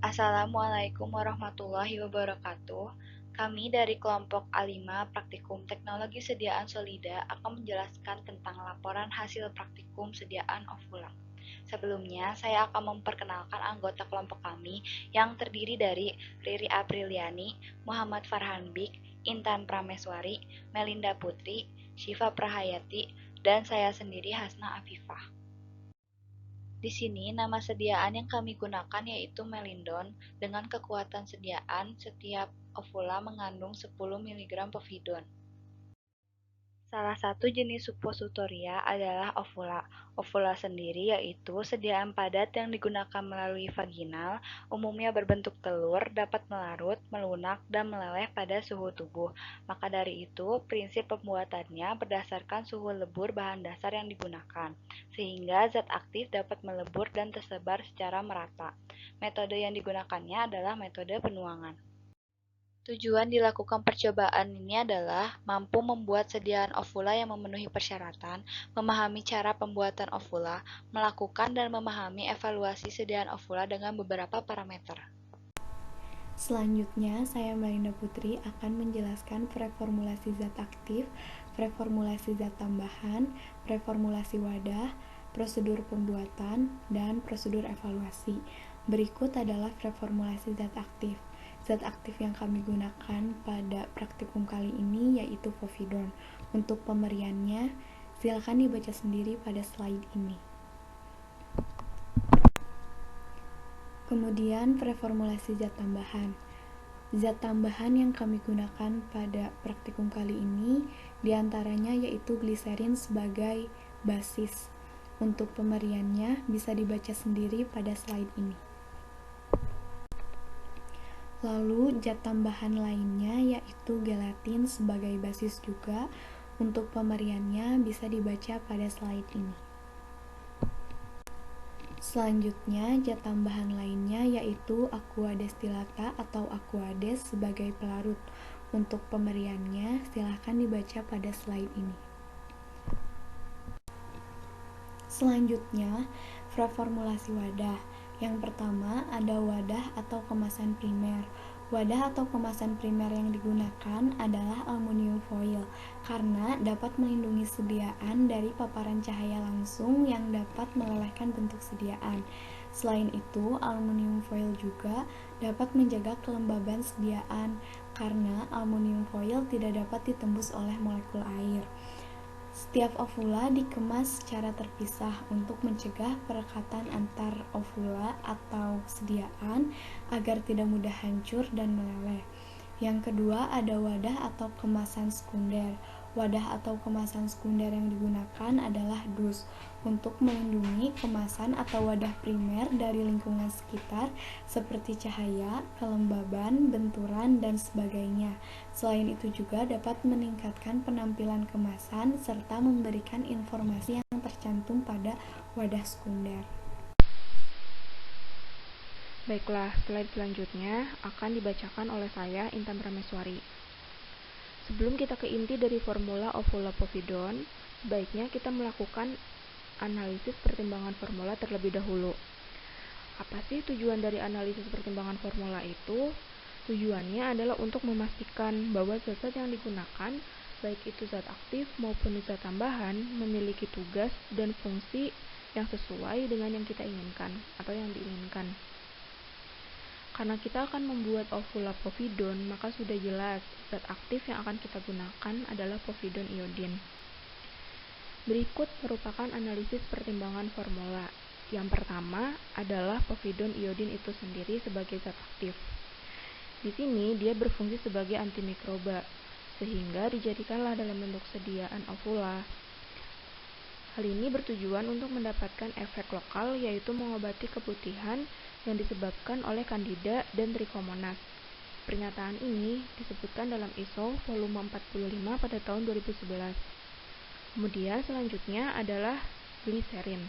Assalamualaikum warahmatullahi wabarakatuh. Kami dari kelompok A5 Praktikum Teknologi Sediaan Solida akan menjelaskan tentang laporan hasil praktikum sediaan ovula. Sebelumnya, saya akan memperkenalkan anggota kelompok kami yang terdiri dari Riri Apriliani, Muhammad Farhan Bik, Intan Prameswari, Melinda Putri, Syifa Prahayati, dan saya sendiri Hasna Afifah. Di sini nama sediaan yang kami gunakan yaitu melindon dengan kekuatan sediaan setiap ovula mengandung 10 mg povidon. Salah satu jenis suppositoria adalah ovula. Ovula sendiri yaitu sediaan padat yang digunakan melalui vaginal, umumnya berbentuk telur, dapat melarut, melunak, dan meleleh pada suhu tubuh. Maka dari itu, prinsip pembuatannya berdasarkan suhu lebur bahan dasar yang digunakan, sehingga zat aktif dapat melebur dan tersebar secara merata. Metode yang digunakannya adalah metode penuangan. Tujuan dilakukan percobaan ini adalah mampu membuat sediaan ovula yang memenuhi persyaratan, memahami cara pembuatan ovula, melakukan dan memahami evaluasi sediaan ovula dengan beberapa parameter. Selanjutnya, saya Melinda Putri akan menjelaskan preformulasi zat aktif, preformulasi zat tambahan, preformulasi wadah, prosedur pembuatan, dan prosedur evaluasi. Berikut adalah preformulasi zat aktif. Zat aktif yang kami gunakan pada praktikum kali ini yaitu povidon. Untuk pemberiannya, silakan dibaca sendiri pada slide ini. Kemudian preformulasi zat tambahan. Zat tambahan yang kami gunakan pada praktikum kali ini diantaranya yaitu gliserin sebagai basis. Untuk pemberiannya bisa dibaca sendiri pada slide ini. Lalu zat tambahan lainnya yaitu gelatin sebagai basis juga. Untuk pemberiannya bisa dibaca pada slide ini. Selanjutnya, zat tambahan lainnya yaitu aqua destillata atau aquades sebagai pelarut. Untuk pemberiannya, silahkan dibaca pada slide ini. Selanjutnya, preformulasi wadah. Yang pertama ada wadah atau kemasan primer. Wadah atau kemasan primer yang digunakan adalah aluminium foil karena dapat melindungi sediaan dari paparan cahaya langsung yang dapat melelehkan bentuk sediaan. Selain itu, aluminium foil juga dapat menjaga kelembaban sediaan karena aluminium foil tidak dapat ditembus oleh molekul air. Setiap ovula dikemas secara terpisah untuk mencegah perekatan antar ovula atau sediaan agar tidak mudah hancur dan meleleh. Yang kedua ada wadah atau kemasan sekunder. Wadah atau kemasan sekunder yang digunakan adalah dus untuk melindungi kemasan atau wadah primer dari lingkungan sekitar seperti cahaya, kelembaban, benturan, dan sebagainya. Selain itu juga dapat meningkatkan penampilan kemasan serta memberikan informasi yang tercantum pada wadah sekunder. Baiklah, slide selanjutnya akan dibacakan oleh saya, Intan Prameswari. Sebelum kita ke inti dari formula ovula povidon, sebaiknya kita melakukan analisis pertimbangan formula terlebih dahulu. Apa sih tujuan dari analisis pertimbangan formula itu? Tujuannya adalah untuk memastikan bahwa zat-zat yang digunakan, baik itu zat aktif maupun zat tambahan, memiliki tugas dan fungsi yang sesuai dengan yang kita inginkan atau yang diinginkan. Karena kita akan membuat ovula povidon, maka sudah jelas zat aktif yang akan kita gunakan adalah povidon iodin. Berikut merupakan analisis pertimbangan formula. Yang pertama adalah povidon iodin itu sendiri sebagai zat aktif. Di sini dia berfungsi sebagai antimikroba, sehingga dijadikanlah dalam bentuk sediaan ovula. Hal ini bertujuan untuk mendapatkan efek lokal, yaitu mengobati keputihan yang disebabkan oleh Candida dan Trichomonas. Pernyataan ini disebutkan dalam ISO volume 45 pada tahun 2011. Kemudian selanjutnya adalah gliserin.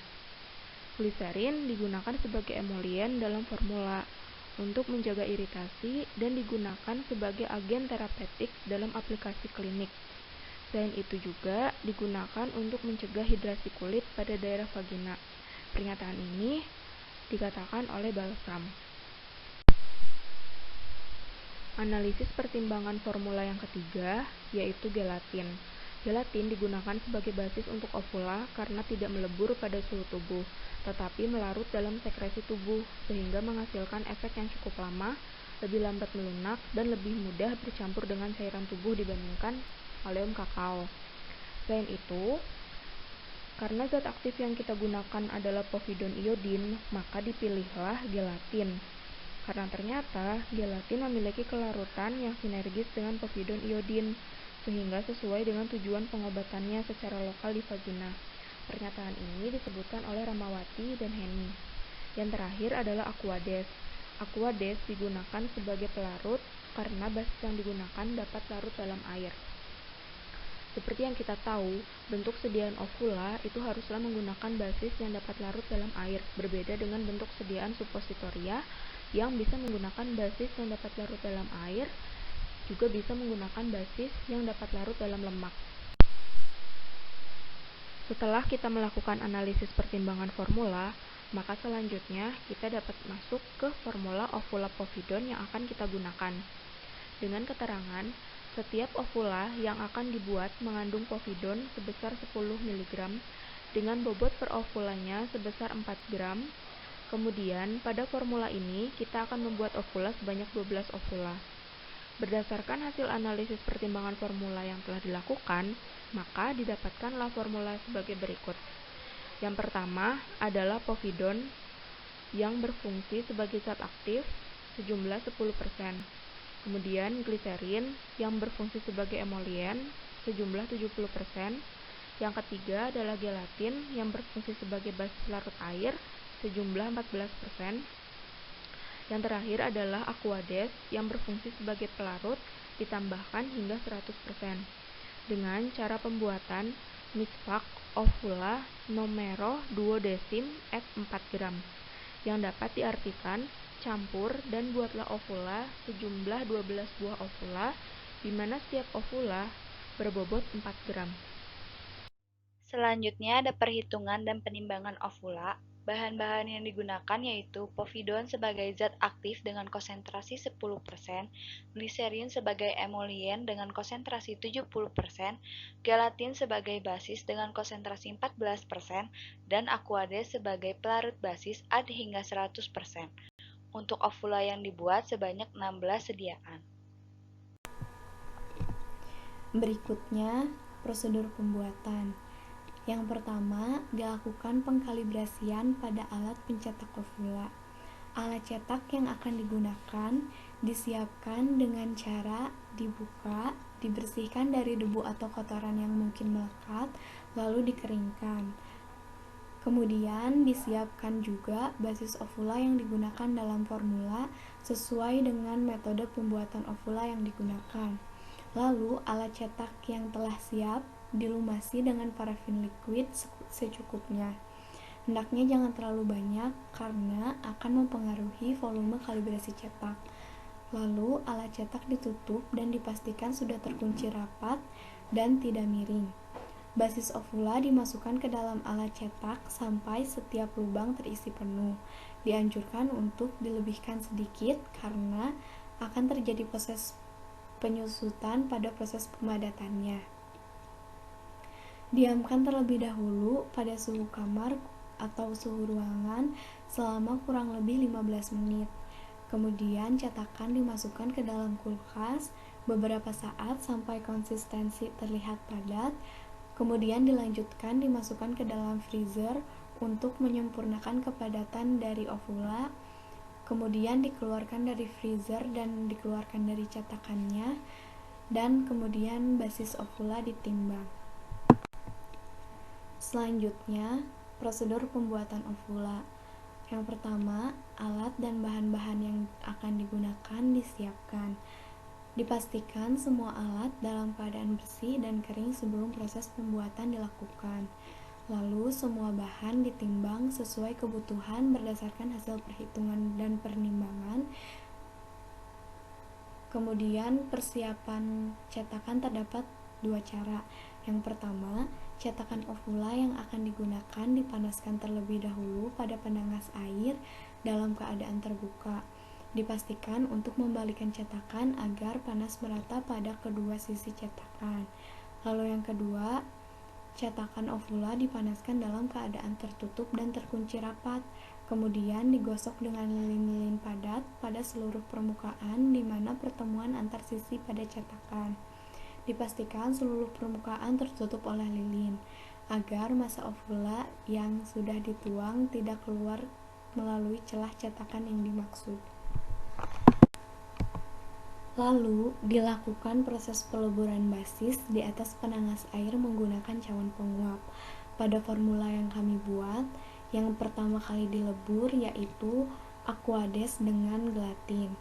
Gliserin digunakan sebagai emulien dalam formula untuk menjaga iritasi dan digunakan sebagai agen terapeutik dalam aplikasi klinik. Selain itu juga digunakan untuk mencegah hidrasi kulit pada daerah vagina. Pernyataan ini dikatakan oleh Balsam. Analisis pertimbangan formula yang ketiga, yaitu gelatin. Gelatin digunakan sebagai basis untuk ovula karena tidak melebur pada suhu tubuh, tetapi melarut dalam sekresi tubuh, sehingga menghasilkan efek yang cukup lama, lebih lambat melunak, dan lebih mudah bercampur dengan cairan tubuh dibandingkan oleum kakao. Selain itu, karena zat aktif yang kita gunakan adalah povidon iodin, maka dipilihlah gelatin. Karena ternyata gelatin memiliki kelarutan yang sinergis dengan povidon iodin, sehingga sesuai dengan tujuan pengobatannya secara lokal di vagina. Pernyataan ini disebutkan oleh Ramawati dan Henny. Yang terakhir adalah Aquades. Aquades digunakan sebagai pelarut karena basis yang digunakan dapat larut dalam air. Seperti yang kita tahu, bentuk sediaan ovula itu haruslah menggunakan basis yang dapat larut dalam air, berbeda dengan bentuk sediaan suppositoria yang bisa menggunakan basis yang dapat larut dalam air, juga bisa menggunakan basis yang dapat larut dalam lemak. Setelah kita melakukan analisis pertimbangan formula, maka selanjutnya kita dapat masuk ke formula ovula povidon yang akan kita gunakan. Dengan keterangan, setiap ovula yang akan dibuat mengandung povidon sebesar 10 mg dengan bobot per ovulanya sebesar 4 gram. Kemudian, pada formula ini kita akan membuat ovula sebanyak 12 ovula. Berdasarkan hasil analisis pertimbangan formula yang telah dilakukan, maka didapatkanlah formula sebagai berikut. Yang pertama adalah povidon yang berfungsi sebagai zat aktif sejumlah 10%. Kemudian gliserin yang berfungsi sebagai emolien sejumlah 70%. Yang ketiga adalah gelatin yang berfungsi sebagai basis larut air sejumlah 14%. Yang terakhir adalah Aquades yang berfungsi sebagai pelarut ditambahkan hingga 100%. Dengan cara pembuatan mispak ovula numero duodesim F4 gram yang dapat diartikan campur dan buatlah ovula sejumlah 12 buah ovula di mana setiap ovula berbobot 4 gram. Selanjutnya ada perhitungan dan penimbangan ovula. Bahan-bahan yang digunakan yaitu povidon sebagai zat aktif dengan konsentrasi 10%, gliserin sebagai emolien dengan konsentrasi 70%, gelatin sebagai basis dengan konsentrasi 14%, dan Aquades sebagai pelarut basis ad hingga 100%. Untuk ovula yang dibuat sebanyak 16 sediaan. Berikutnya, prosedur pembuatan. Yang pertama, dilakukan pengkalibrasian pada alat pencetak ovula. Alat cetak yang akan digunakan disiapkan dengan cara dibuka, dibersihkan dari debu atau kotoran yang mungkin melekat, lalu dikeringkan. Kemudian disiapkan juga basis ovula yang digunakan dalam formula sesuai dengan metode pembuatan ovula yang digunakan. Lalu alat cetak yang telah siap dilumasi dengan parafin liquid secukupnya. Hendaknya jangan terlalu banyak karena akan mempengaruhi volume kalibrasi cetak. Lalu alat cetak ditutup dan dipastikan sudah terkunci rapat dan tidak miring. Basis ovula dimasukkan ke dalam alat cetak sampai setiap lubang terisi penuh. Dianjurkan untuk dilebihkan sedikit karena akan terjadi proses penyusutan pada proses pemadatannya. Diamkan terlebih dahulu pada suhu kamar atau suhu ruangan selama kurang lebih 15 menit. Kemudian cetakan dimasukkan ke dalam kulkas beberapa saat sampai konsistensi terlihat padat. Kemudian dilanjutkan dimasukkan ke dalam freezer untuk menyempurnakan kepadatan dari ovula. Kemudian dikeluarkan dari freezer dan dikeluarkan dari cetakannya. Dan kemudian basis ovula ditimbang. Selanjutnya, prosedur pembuatan ovula. Yang pertama, alat dan bahan-bahan yang akan digunakan disiapkan. Dipastikan semua alat dalam keadaan bersih dan kering sebelum proses pembuatan dilakukan. Lalu, semua bahan ditimbang sesuai kebutuhan berdasarkan hasil perhitungan dan penimbangan. Kemudian, persiapan cetakan terdapat dua cara. Yang pertama, cetakan ovula yang akan digunakan dipanaskan terlebih dahulu pada penanas air dalam keadaan terbuka. Dipastikan untuk membalikkan cetakan agar panas merata pada kedua sisi cetakan. Lalu yang kedua, cetakan ovula dipanaskan dalam keadaan tertutup dan terkunci rapat. Kemudian digosok dengan lilin-lilin padat pada seluruh permukaan di mana pertemuan antar sisi pada cetakan. Dipastikan seluruh permukaan tertutup oleh lilin agar massa ovula yang sudah dituang tidak keluar melalui celah cetakan yang dimaksud. Lalu, dilakukan proses peleburan basis di atas penangas air menggunakan cawan penguap. Pada formula yang kami buat, yang pertama kali dilebur yaitu aquades dengan gelatin.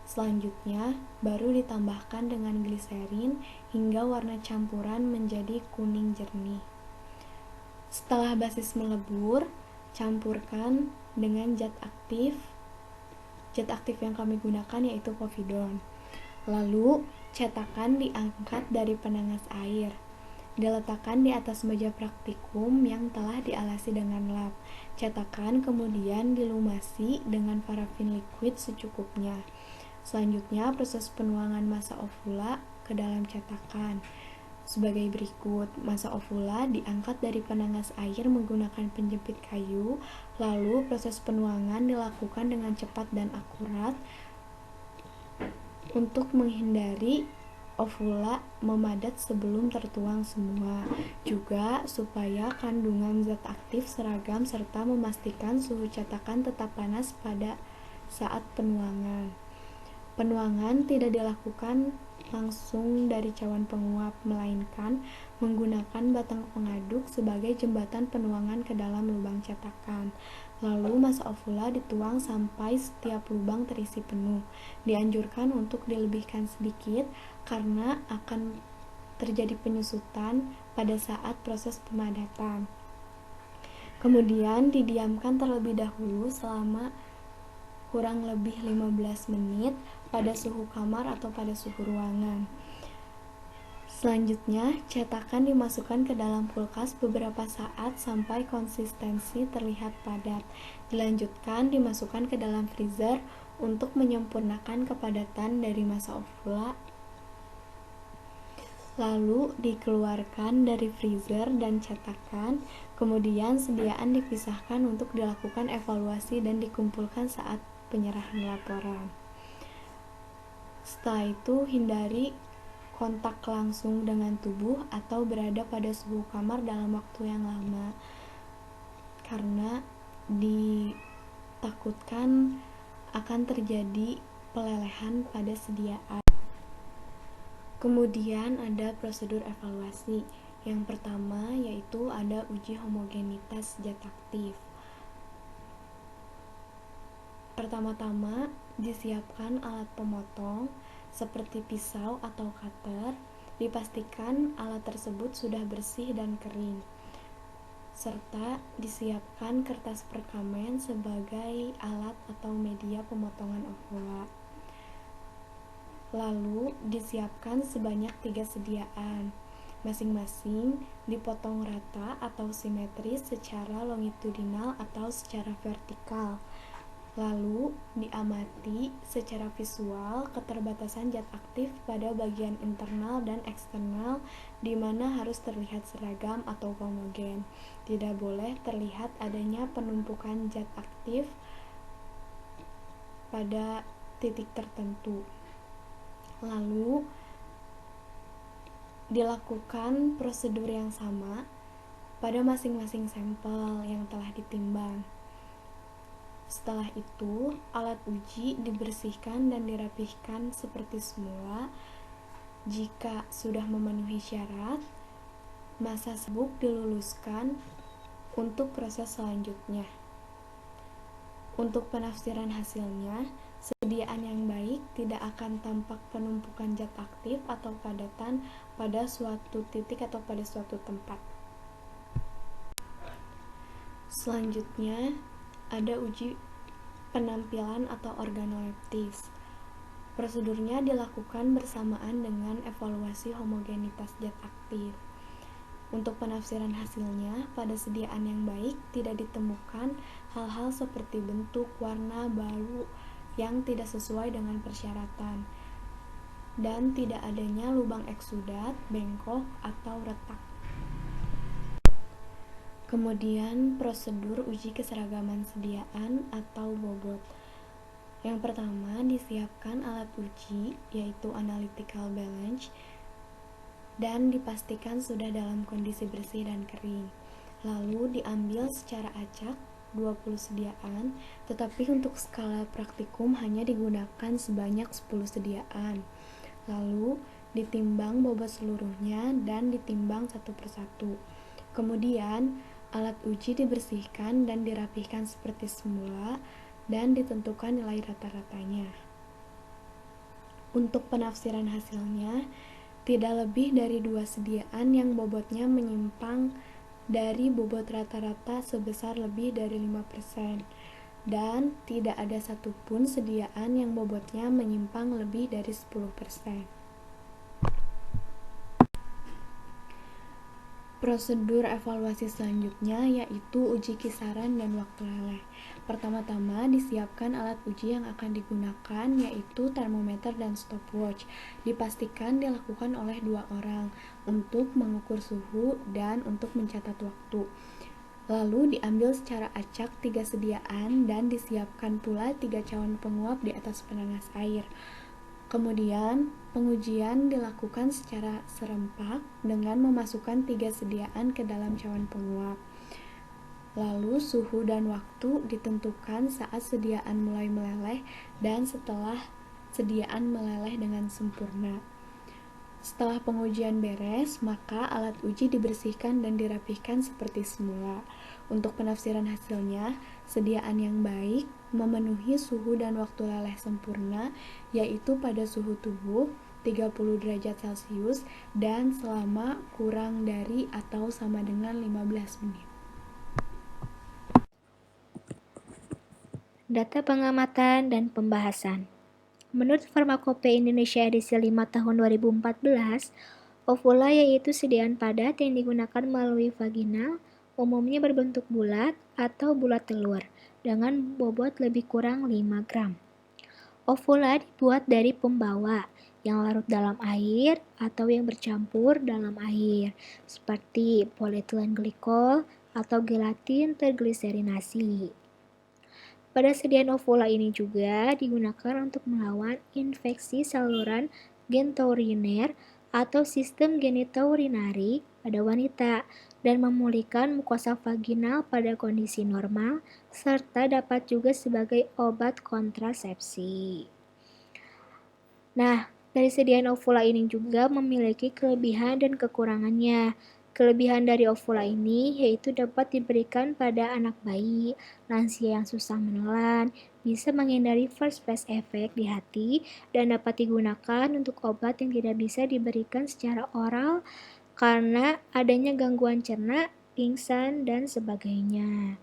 Selanjutnya, baru ditambahkan dengan gliserin hingga warna campuran menjadi kuning jernih. Setelah basis melebur, campurkan dengan zat aktif. Zat aktif yang kami gunakan yaitu povidon. Lalu, cetakan diangkat dari penangas air, diletakkan di atas meja praktikum yang telah dialasi dengan lap. Cetakan kemudian dilumasi dengan parafin liquid secukupnya. Selanjutnya, proses penuangan massa ovula ke dalam cetakan. Sebagai berikut, massa ovula diangkat dari penangas air menggunakan penjepit kayu, lalu proses penuangan dilakukan dengan cepat dan akurat, untuk menghindari ovula memadat sebelum tertuang semua, juga supaya kandungan zat aktif seragam serta memastikan suhu cetakan tetap panas pada saat penuangan. Penuangan tidak dilakukan langsung dari cawan penguap, melainkan menggunakan batang pengaduk sebagai jembatan penuangan ke dalam lubang cetakan. Lalu massa ovula dituang sampai setiap lubang terisi penuh. Dianjurkan untuk dilebihkan sedikit karena akan terjadi penyusutan pada saat proses pemadatan. Kemudian didiamkan terlebih dahulu selama kurang lebih 15 menit pada suhu kamar atau pada suhu ruangan. Selanjutnya, cetakan dimasukkan ke dalam kulkas beberapa saat sampai konsistensi terlihat padat. Dilanjutkan dimasukkan ke dalam freezer untuk menyempurnakan kepadatan dari massa ovula. Lalu dikeluarkan dari freezer dan cetakan, kemudian sediaan dipisahkan untuk dilakukan evaluasi dan dikumpulkan saat penyerahan laporan. Setelah itu, hindari kontak langsung dengan tubuh atau berada pada suhu kamar dalam waktu yang lama, karena ditakutkan akan terjadi pelelehan pada sediaan. Kemudian ada prosedur evaluasi. Yang pertama yaitu ada uji homogenitas zat aktif. Pertama-tama disiapkan alat pemotong seperti pisau atau cutter. Dipastikan alat tersebut sudah bersih dan kering, serta disiapkan kertas perkamen sebagai alat atau media pemotongan ovula. Lalu disiapkan sebanyak 3 sediaan, masing-masing dipotong rata atau simetris secara longitudinal atau secara vertikal. Lalu diamati secara visual keterbatasan zat aktif pada bagian internal dan eksternal, di mana harus terlihat seragam atau homogen. Tidak boleh terlihat adanya penumpukan zat aktif pada titik tertentu. Lalu dilakukan prosedur yang sama pada masing-masing sampel yang telah ditimbang. Setelah itu, alat uji dibersihkan dan dirapihkan seperti semula. Jika sudah memenuhi syarat, masa sabuk diluluskan untuk proses selanjutnya. Untuk penafsiran hasilnya, sediaan yang baik tidak akan tampak penumpukan zat aktif atau padatan pada suatu titik atau pada suatu tempat. Selanjutnya, ada uji penampilan atau organoleptis. Prosedurnya dilakukan bersamaan dengan evaluasi homogenitas zat aktif. Untuk penafsiran hasilnya, pada sediaan yang baik tidak ditemukan hal-hal seperti bentuk, warna, bau, yang tidak sesuai dengan persyaratan, dan tidak adanya lubang eksudat, bengkok, atau retak. Kemudian prosedur uji keseragaman sediaan atau bobot. Yang pertama, disiapkan alat uji, yaitu analytical balance, dan dipastikan sudah dalam kondisi bersih dan kering. Lalu diambil secara acak 20 sediaan, tetapi untuk skala praktikum hanya digunakan sebanyak 10 sediaan. Lalu ditimbang bobot seluruhnya dan ditimbang satu persatu. Kemudian alat uji dibersihkan dan dirapihkan seperti semula dan ditentukan nilai rata-ratanya. Untuk penafsiran hasilnya, tidak lebih dari 2 sediaan yang bobotnya menyimpang dari bobot rata-rata sebesar lebih dari 5%, dan tidak ada satupun sediaan yang bobotnya menyimpang lebih dari 10%. Prosedur evaluasi selanjutnya yaitu uji kisaran dan waktu leleh. Pertama-tama disiapkan alat uji yang akan digunakan, yaitu termometer dan stopwatch. Dipastikan dilakukan oleh 2 orang untuk mengukur suhu dan untuk mencatat waktu. Lalu diambil secara acak 3 sediaan dan disiapkan pula 3 cawan penguap di atas penanas air. Kemudian, pengujian dilakukan secara serempak dengan memasukkan 3 sediaan ke dalam cawan penguap. Lalu, suhu dan waktu ditentukan saat sediaan mulai meleleh dan setelah sediaan meleleh dengan sempurna. Setelah pengujian beres, maka alat uji dibersihkan dan dirapihkan seperti semula. Untuk penafsiran hasilnya, sediaan yang baik memenuhi suhu dan waktu leleh sempurna, yaitu pada suhu tubuh 30 derajat Celcius dan selama kurang dari atau sama dengan 15 menit. Data pengamatan dan pembahasan. Menurut Farmakope Indonesia edisi 5 tahun 2014, ovula yaitu sediaan padat yang digunakan melalui vaginal, umumnya berbentuk bulat atau bulat telur, dengan bobot lebih kurang 5 gram. Ovula dibuat dari pembawa yang larut dalam air atau yang bercampur dalam air, seperti polietilen glikol atau gelatin tergliserinasi. Pada sediaan ovula ini juga digunakan untuk melawan infeksi saluran genitouriner atau sistem genitourinary pada wanita dan memulihkan mukosa vaginal pada kondisi normal, serta dapat juga sebagai obat kontrasepsi. Nah, dari sediaan ovula ini juga memiliki kelebihan dan kekurangannya. Kelebihan dari ovula ini yaitu dapat diberikan pada anak bayi, lansia yang susah menelan, bisa menghindari first phase effect di hati, dan dapat digunakan untuk obat yang tidak bisa diberikan secara oral karena adanya gangguan cerna, pingsan, dan sebagainya.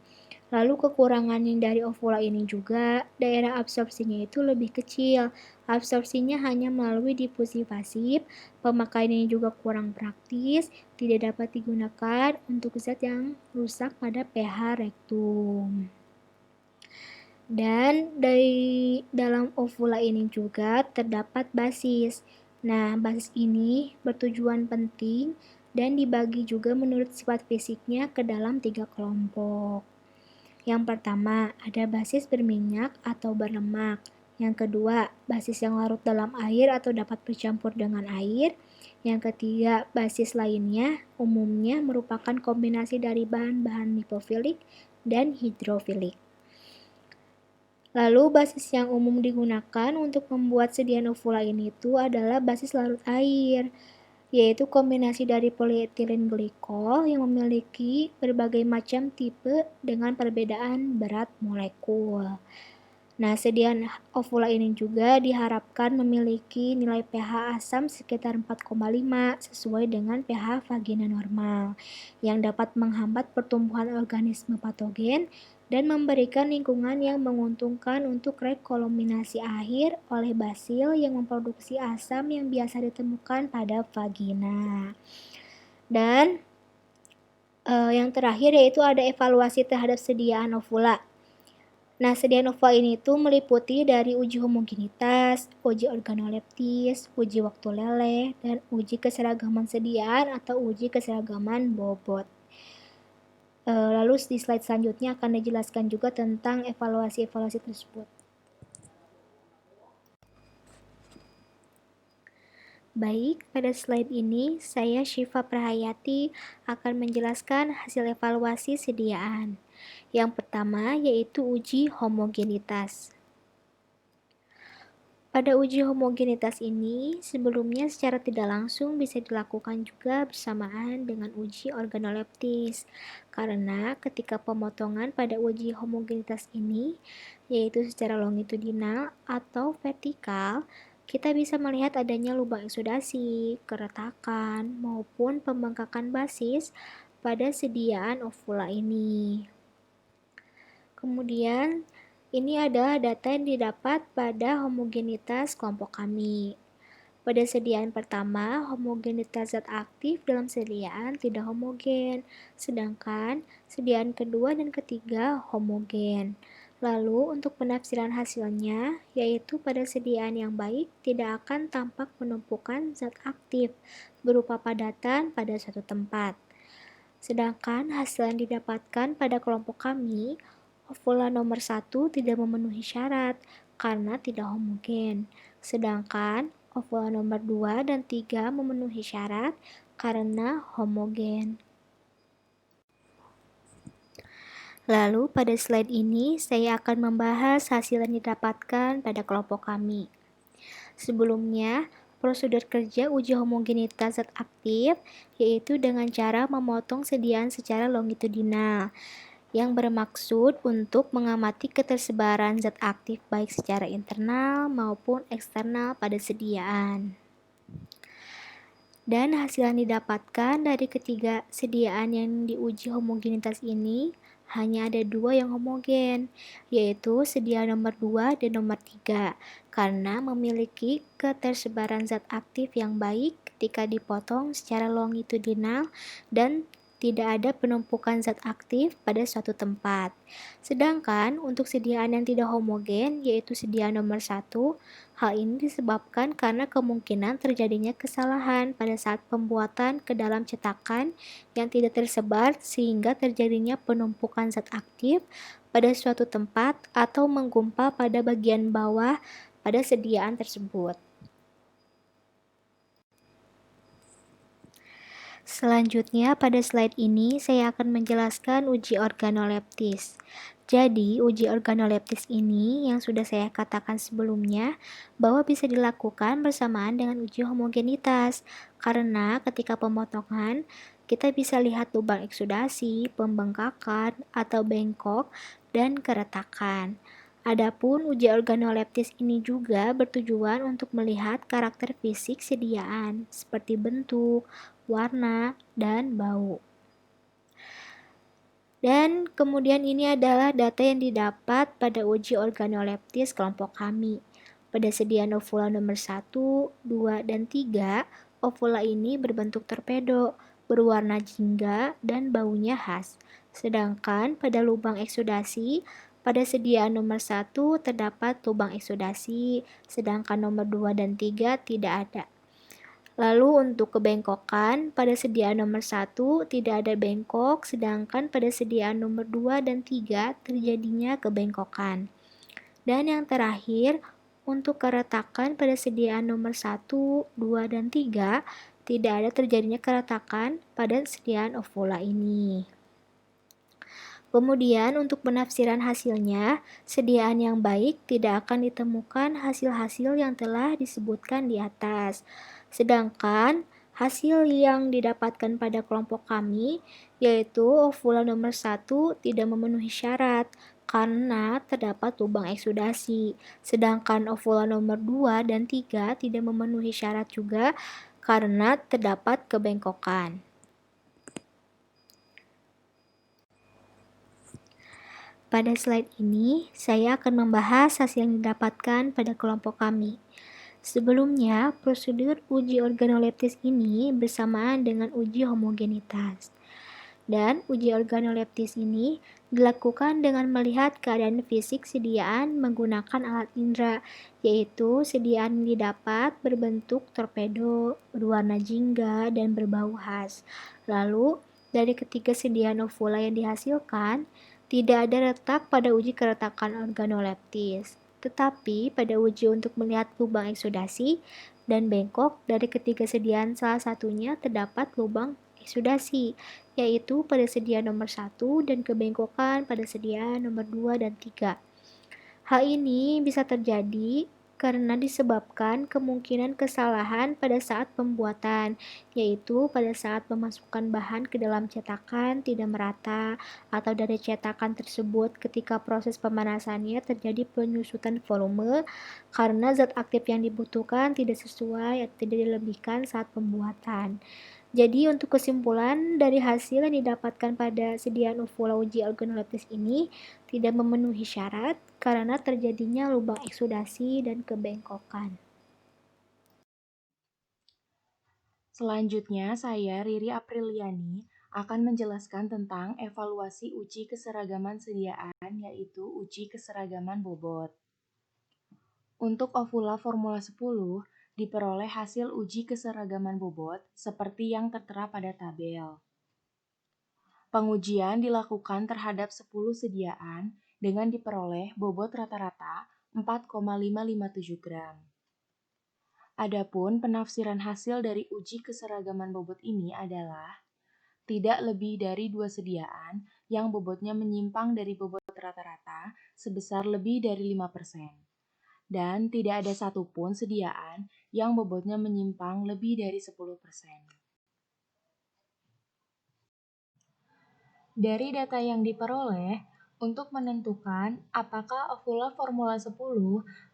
Lalu kekurangannya dari ovula ini juga, daerah absorpsinya itu lebih kecil. Absorpsinya hanya melalui difusi pasif, pemakaiannya juga kurang praktis, tidak dapat digunakan untuk zat yang rusak pada pH rektum. Dan dari dalam ovula ini juga terdapat basis. Nah, basis ini bertujuan penting dan dibagi juga menurut sifat fisiknya ke dalam 3 kelompok. Yang pertama, ada basis berminyak atau berlemak. Yang kedua, basis yang larut dalam air atau dapat bercampur dengan air. Yang ketiga, basis lainnya umumnya merupakan kombinasi dari bahan-bahan lipofilik dan hidrofilik. Lalu, basis yang umum digunakan untuk membuat sediaan ovula ini itu adalah basis larut air, yaitu kombinasi dari polietilen glikol yang memiliki berbagai macam tipe dengan perbedaan berat molekul. Nah, sediaan ovula ini juga diharapkan memiliki nilai pH asam sekitar 4,5 sesuai dengan pH vagina normal, yang dapat menghambat pertumbuhan organisme patogen dan memberikan lingkungan yang menguntungkan untuk rekolominasi akhir oleh basil yang memproduksi asam yang biasa ditemukan pada vagina. Dan yang terakhir yaitu ada evaluasi terhadap sediaan ovula. Nah, sediaan ovula ini tuh meliputi dari uji homogenitas, uji organoleptis, uji waktu leleh, dan uji keseragaman sediaan atau uji keseragaman bobot. Lalu di slide selanjutnya akan dijelaskan juga tentang evaluasi-evaluasi tersebut. Baik, pada slide ini saya Syifa Prahayati akan menjelaskan hasil evaluasi sediaan. Yang pertama yaitu uji homogenitas. Pada uji homogenitas ini, sebelumnya secara tidak langsung bisa dilakukan juga bersamaan dengan uji organoleptis. Karena ketika pemotongan pada uji homogenitas ini, yaitu secara longitudinal atau vertikal, kita bisa melihat adanya lubang eksudasi, keretakan, maupun pembengkakan basis pada sediaan ovula ini. Kemudian, ini adalah data yang didapat pada homogenitas kelompok kami. Pada sediaan pertama, homogenitas zat aktif dalam sediaan tidak homogen, sedangkan sediaan kedua dan ketiga homogen. Lalu, untuk penafsiran hasilnya, yaitu pada sediaan yang baik tidak akan tampak penumpukan zat aktif berupa padatan pada suatu tempat. Sedangkan hasil yang didapatkan pada kelompok kami, ovula nomor 1 tidak memenuhi syarat karena tidak homogen. Sedangkan ovula nomor 2 dan 3 memenuhi syarat karena homogen. Lalu pada slide ini saya akan membahas hasil yang didapatkan pada kelompok kami. Sebelumnya, prosedur kerja uji homogenitas zat aktif yaitu dengan cara memotong sediaan secara longitudinal yang bermaksud untuk mengamati ketersebaran zat aktif baik secara internal maupun eksternal pada sediaan. Dan hasil yang didapatkan dari ketiga sediaan yang diuji homogenitas ini hanya ada 2 yang homogen, yaitu sediaan nomor 2 dan nomor 3, karena memiliki ketersebaran zat aktif yang baik ketika dipotong secara longitudinal dan tidak ada penumpukan zat aktif pada suatu tempat. Sedangkan untuk sediaan yang tidak homogen, yaitu sediaan nomor 1, hal ini disebabkan karena kemungkinan terjadinya kesalahan pada saat pembuatan ke dalam cetakan yang tidak tersebar sehingga terjadinya penumpukan zat aktif pada suatu tempat atau menggumpal pada bagian bawah pada sediaan tersebut. Selanjutnya, pada slide ini saya akan menjelaskan uji organoleptis. Jadi, uji organoleptis ini yang sudah saya katakan sebelumnya bahwa bisa dilakukan bersamaan dengan uji homogenitas. Karena ketika pemotongan, kita bisa lihat lubang eksudasi, pembengkakan, atau bengkok, dan keretakan. Adapun uji organoleptis ini juga bertujuan untuk melihat karakter fisik sediaan, seperti bentuk, warna, dan bau. Dan kemudian ini adalah data yang didapat pada uji organoleptis kelompok kami. Pada sediaan ovula nomor 1, 2, dan 3, ovula ini berbentuk torpedo, berwarna jingga, dan baunya khas. Sedangkan pada lubang eksudasi, pada sediaan nomor 1 terdapat lubang eksudasi, sedangkan nomor 2 dan 3 tidak ada. Lalu untuk kebengkokan, pada sediaan nomor 1 tidak ada bengkok, sedangkan pada sediaan nomor 2 dan 3 terjadinya kebengkokan. Dan yang terakhir, untuk keretakan pada sediaan nomor 1, 2, dan 3 tidak ada terjadinya keretakan pada sediaan ovula ini. Kemudian untuk penafsiran hasilnya, sediaan yang baik tidak akan ditemukan hasil-hasil yang telah disebutkan di atas. Sedangkan hasil yang didapatkan pada kelompok kami, yaitu ovula nomor 1 tidak memenuhi syarat karena terdapat lubang eksudasi. Sedangkan ovula nomor 2 dan 3 tidak memenuhi syarat juga karena terdapat kebengkokan. Pada slide ini, saya akan membahas hasil yang didapatkan pada kelompok kami. Sebelumnya, prosedur uji organoleptis ini bersamaan dengan uji homogenitas. Dan uji organoleptis ini dilakukan dengan melihat keadaan fisik sediaan menggunakan alat indera, yaitu sediaan yang didapat berbentuk torpedo, berwarna jingga, dan berbau khas. Lalu, dari ketiga sediaan ovula yang dihasilkan, tidak ada retak pada uji keretakan organoleptis. Tetapi pada uji untuk melihat lubang eksudasi dan bengkok, dari ketiga sediaan salah satunya terdapat lubang eksudasi, yaitu pada sediaan nomor 1 dan kebengkokan pada sediaan nomor 2 dan 3. Hal ini bisa terjadi karena disebabkan kemungkinan kesalahan pada saat pembuatan, yaitu pada saat memasukkan bahan ke dalam cetakan tidak merata, atau dari cetakan tersebut ketika proses pemanasannya terjadi penyusutan volume karena zat aktif yang dibutuhkan tidak sesuai atau tidak dilebihkan saat pembuatan. Jadi untuk kesimpulan dari hasil yang didapatkan pada sediaan ovula uji organoleptis ini tidak memenuhi syarat karena terjadinya lubang eksudasi dan kebengkokan. Selanjutnya, saya Riri Apriliani akan menjelaskan tentang evaluasi uji keseragaman sediaan, yaitu uji keseragaman bobot. Untuk ovula formula 10, diperoleh hasil uji keseragaman bobot seperti yang tertera pada tabel. Pengujian dilakukan terhadap 10 sediaan dengan diperoleh bobot rata-rata 4,557 gram. Adapun penafsiran hasil dari uji keseragaman bobot ini adalah tidak lebih dari 2 sediaan yang bobotnya menyimpang dari bobot rata-rata sebesar lebih dari 5%. Dan tidak ada satupun sediaan yang bobotnya menyimpang lebih dari 10%. Dari data yang diperoleh, untuk menentukan apakah ovula formula 10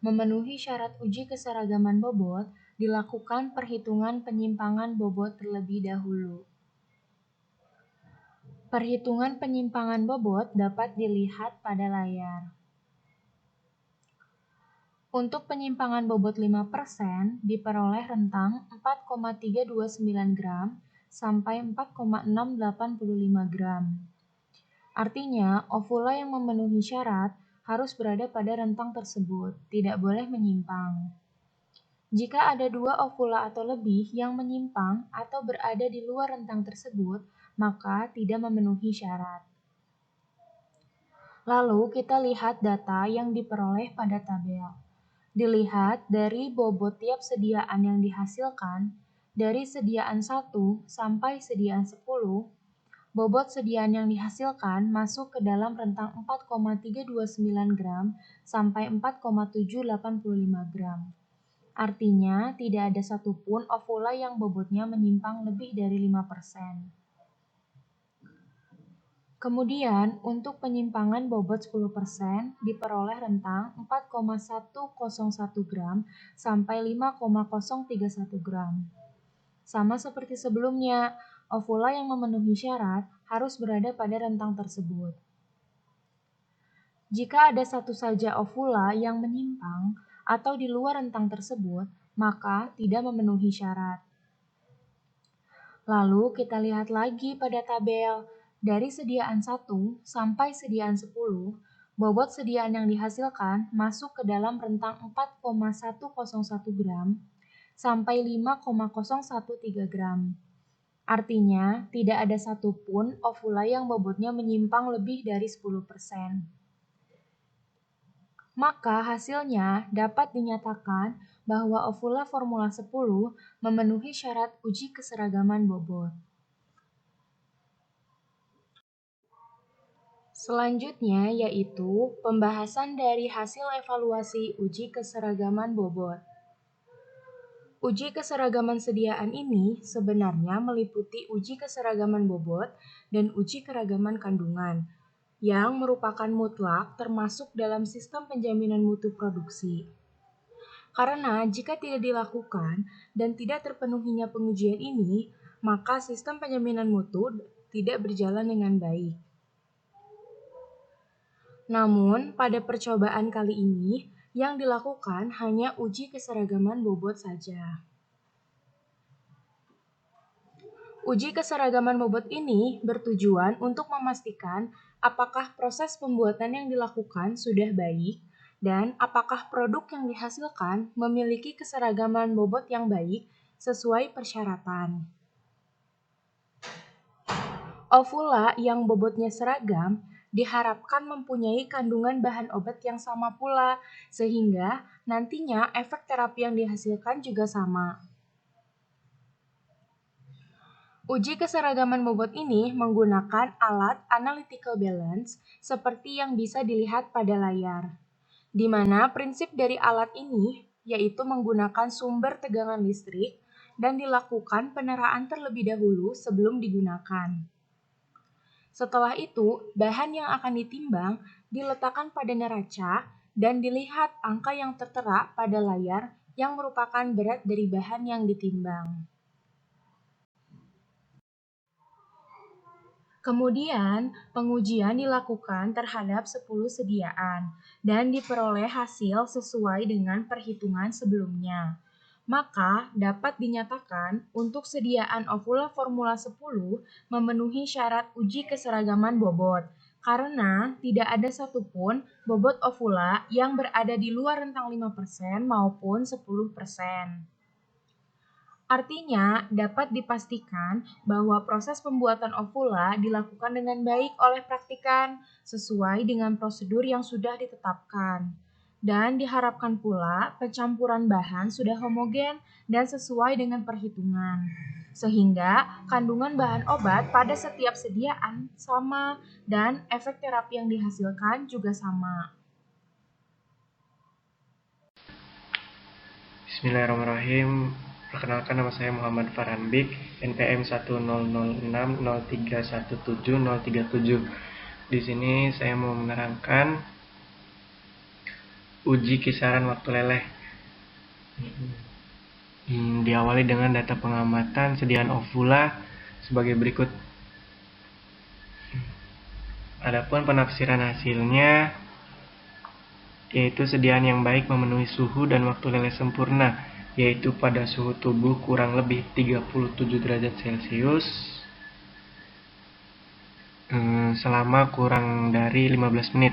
memenuhi syarat uji keseragaman bobot, dilakukan perhitungan penyimpangan bobot terlebih dahulu. Perhitungan penyimpangan bobot dapat dilihat pada layar. Untuk penyimpangan bobot 5% diperoleh rentang 4,329 gram sampai 4,685 gram. Artinya, ovula yang memenuhi syarat harus berada pada rentang tersebut, tidak boleh menyimpang. Jika ada 2 ovula atau lebih yang menyimpang atau berada di luar rentang tersebut, maka tidak memenuhi syarat. Lalu kita lihat data yang diperoleh pada tabel. Dilihat dari bobot tiap sediaan yang dihasilkan, dari sediaan 1 sampai sediaan 10, bobot sediaan yang dihasilkan masuk ke dalam rentang 4,329 gram sampai 4,785 gram. Artinya, tidak ada satupun ovula yang bobotnya menyimpang lebih dari 5%. Kemudian, untuk penyimpangan bobot 10% diperoleh rentang 4,101 gram sampai 5,031 gram. Sama seperti sebelumnya, ovula yang memenuhi syarat harus berada pada rentang tersebut. Jika ada satu saja ovula yang menyimpang atau di luar rentang tersebut, maka tidak memenuhi syarat. Lalu kita lihat lagi pada tabel. Dari sediaan 1 sampai sediaan 10, bobot sediaan yang dihasilkan masuk ke dalam rentang 4,101 gram sampai 5,013 gram. Artinya, tidak ada satupun ovula yang bobotnya menyimpang lebih dari 10%. Maka hasilnya dapat dinyatakan bahwa ovula formula 10 memenuhi syarat uji keseragaman bobot. Selanjutnya yaitu pembahasan dari hasil evaluasi uji keseragaman bobot. Uji keseragaman sediaan ini sebenarnya meliputi uji keseragaman bobot dan uji keragaman kandungan, yang merupakan mutlak termasuk dalam sistem penjaminan mutu produksi. Karena jika tidak dilakukan dan tidak terpenuhinya pengujian ini, maka sistem penjaminan mutu tidak berjalan dengan baik. Namun, pada percobaan kali ini, yang dilakukan hanya uji keseragaman bobot saja. Uji keseragaman bobot ini bertujuan untuk memastikan apakah proses pembuatan yang dilakukan sudah baik dan apakah produk yang dihasilkan memiliki keseragaman bobot yang baik sesuai persyaratan. Ovula yang bobotnya seragam diharapkan mempunyai kandungan bahan obat yang sama pula, sehingga nantinya efek terapi yang dihasilkan juga sama. Uji keseragaman bobot ini menggunakan alat analytical balance seperti yang bisa dilihat pada layar, di mana prinsip dari alat ini yaitu menggunakan sumber tegangan listrik dan dilakukan peneraan terlebih dahulu sebelum digunakan. Setelah itu, bahan yang akan ditimbang diletakkan pada neraca dan dilihat angka yang tertera pada layar yang merupakan berat dari bahan yang ditimbang. Kemudian, pengujian dilakukan terhadap 10 sediaan dan diperoleh hasil sesuai dengan perhitungan sebelumnya. Maka, dapat dinyatakan untuk sediaan ovula Formula 10 memenuhi syarat uji keseragaman bobot, karena tidak ada satupun bobot ovula yang berada di luar rentang 5% maupun 10%. Artinya, dapat dipastikan bahwa proses pembuatan ovula dilakukan dengan baik oleh praktikan sesuai dengan prosedur yang sudah ditetapkan. Dan diharapkan pula pencampuran bahan sudah homogen dan sesuai dengan perhitungan. Sehingga kandungan bahan obat pada setiap sediaan sama dan efek terapi yang dihasilkan juga sama. Bismillahirrahmanirrahim. Perkenalkan, nama saya Muhammad Farhan Bik, NPM 10060317037. Di sini saya mau menerangkan uji kisaran waktu leleh. Diawali dengan data pengamatan sediaan ovula sebagai berikut. Adapun penafsiran hasilnya yaitu sediaan yang baik memenuhi suhu dan waktu leleh sempurna, yaitu pada suhu tubuh kurang lebih 37 derajat Celcius selama kurang dari 15 menit.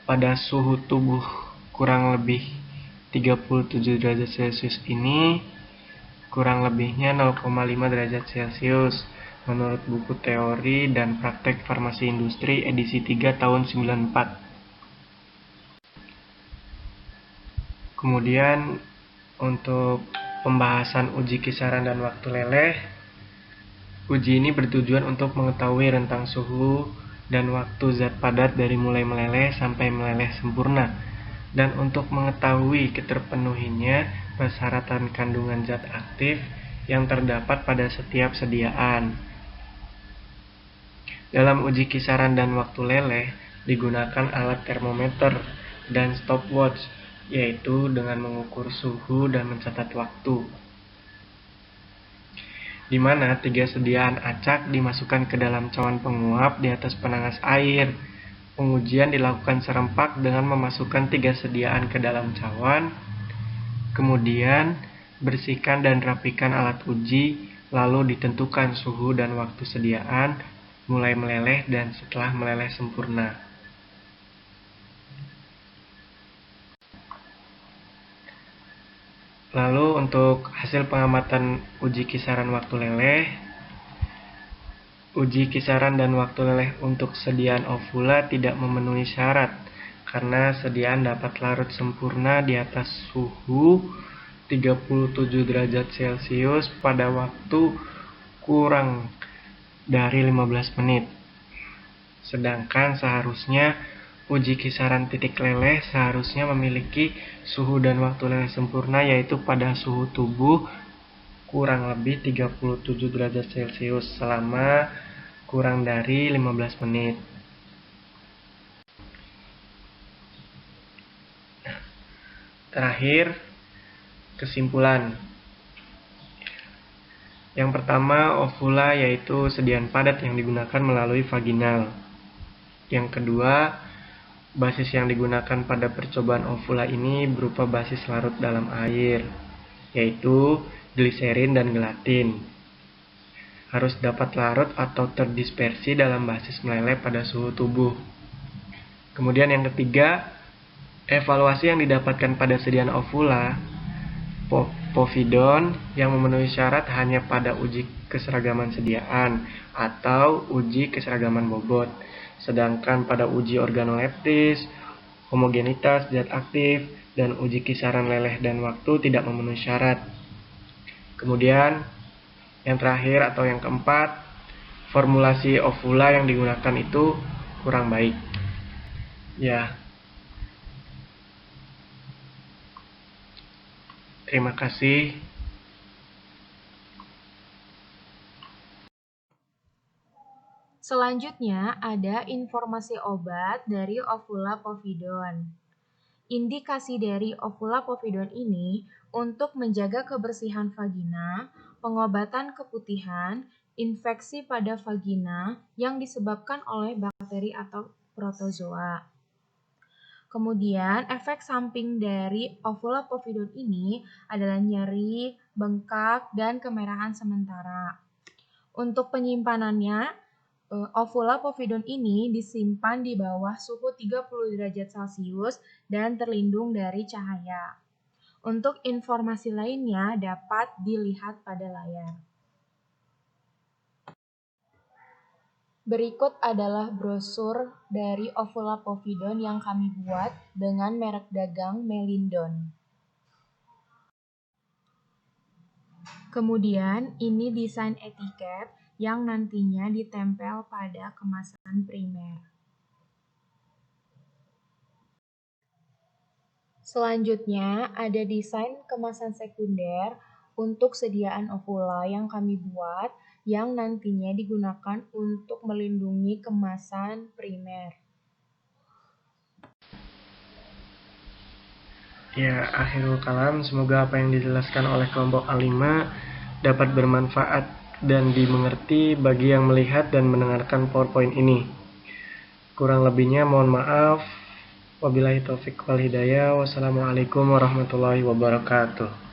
Pada suhu tubuh kurang lebih 37 derajat Celcius ini kurang lebihnya 0,5 derajat Celcius menurut buku teori dan praktek farmasi industri edisi 3 tahun 94. Kemudian untuk pembahasan uji kisaran dan waktu leleh, uji ini bertujuan untuk mengetahui rentang suhu dan waktu zat padat dari mulai meleleh sampai meleleh sempurna, dan untuk mengetahui keterpenuhinya persyaratan kandungan zat aktif yang terdapat pada setiap sediaan. Dalam uji kisaran dan waktu leleh digunakan alat termometer dan stopwatch, yaitu dengan mengukur suhu dan mencatat waktu, di mana 3 sediaan acak dimasukkan ke dalam cawan penguap di atas penanas air. Pengujian dilakukan serempak dengan memasukkan 3 sediaan ke dalam cawan, kemudian bersihkan dan rapikan alat uji, lalu ditentukan suhu dan waktu sediaan mulai meleleh dan setelah meleleh sempurna. Lalu untuk hasil pengamatan uji kisaran waktu leleh, uji kisaran dan waktu leleh untuk sediaan ovula tidak memenuhi syarat karena sediaan dapat larut sempurna di atas suhu 37 derajat Celcius pada waktu kurang dari 15 menit. Sedangkan seharusnya uji kisaran titik leleh seharusnya memiliki suhu dan waktu leleh sempurna, yaitu pada suhu tubuh kurang lebih 37 derajat Celcius selama kurang dari 15 menit. Terakhir, kesimpulan. Yang pertama, ovula yaitu sediaan padat yang digunakan melalui vaginal. Yang kedua, basis yang digunakan pada percobaan ovula ini berupa basis larut dalam air, yaitu gliserin dan gelatin. harus dapat larut atau terdispersi dalam basis meleleh pada suhu tubuh. Kemudian yang ketiga, evaluasi yang didapatkan pada sediaan ovula povidon yang memenuhi syarat hanya pada uji keseragaman sediaan atau uji keseragaman bobot. Sedangkan pada uji organoleptis, homogenitas zat aktif, dan uji kisaran leleh dan waktu tidak memenuhi syarat. Kemudian yang terakhir atau yang keempat, formulasi ovula yang digunakan itu kurang baik. Ya. Terima kasih. Selanjutnya ada informasi obat dari ovula povidon. Indikasi dari ovula povidon ini untuk menjaga kebersihan vagina, pengobatan keputihan, infeksi pada vagina yang disebabkan oleh bakteri atau protozoa. Kemudian, efek samping dari ovula povidon ini adalah nyeri, bengkak, dan kemerahan sementara. Untuk penyimpanannya, ovula povidon ini disimpan di bawah suhu 30 derajat Celcius dan terlindung dari cahaya. Untuk informasi lainnya dapat dilihat pada layar. Berikut adalah brosur dari ovula povidon yang kami buat dengan merek dagang Melindon. Kemudian, ini desain etiket yang nantinya ditempel pada kemasan primer. Selanjutnya, ada desain kemasan sekunder untuk sediaan ovula yang kami buat yang nantinya digunakan untuk melindungi kemasan primer. Ya, akhirul kalam, semoga apa yang dijelaskan oleh kelompok A5 dapat bermanfaat dan dimengerti bagi yang melihat dan mendengarkan PowerPoint ini. Kurang lebihnya mohon maaf. Wabillahi taufiq wal hidayah. Wassalamualaikum warahmatullahi wabarakatuh.